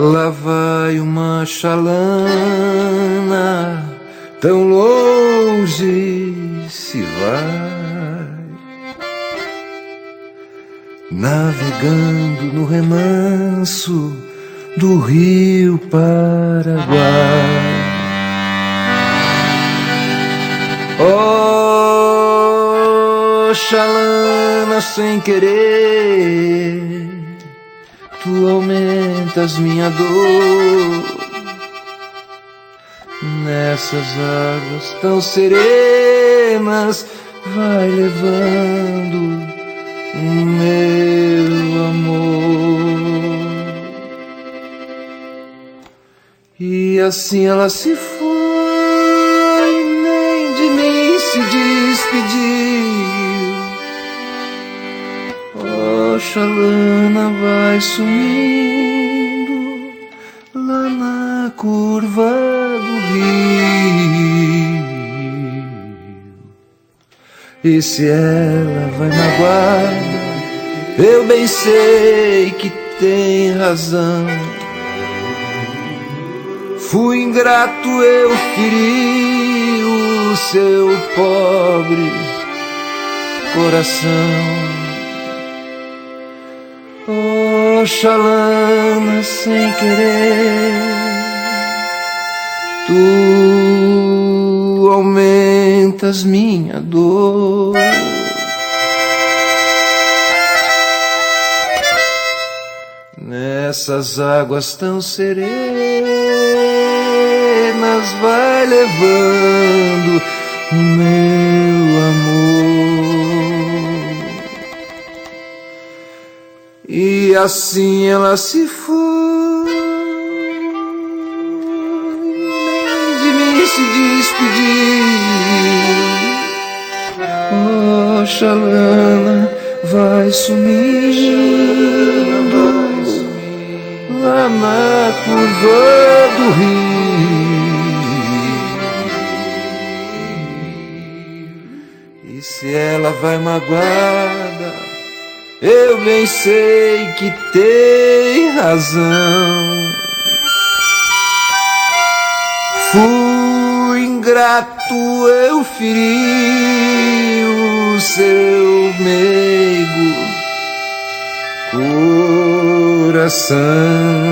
Lá vai uma chalana, tão longe se vai, navegando no remanso do rio Paraguai. Oh, chalana, sem querer, tu aumentas minha dor nessas águas tão serenas, vai levando meu amor. E assim ela se foi, nem de mim se despediu. Oh, chalana, vai sumindo lá na curva do rio. E se ela vai magoar, eu bem sei que tem razão. Fui ingrato, eu feri o seu pobre coração. Oh, chalana, sem querer, tu aumentas minha dor. Nessas águas tão serenas, vai levando o meu amor. E assim ela se foi, nem de mim se despediu. Oh, chalana, vai sumindo lá na curva do rio. E se ela vai magoada, eu bem sei que tem razão. Fui ingrato, eu feri o seu meigo coração.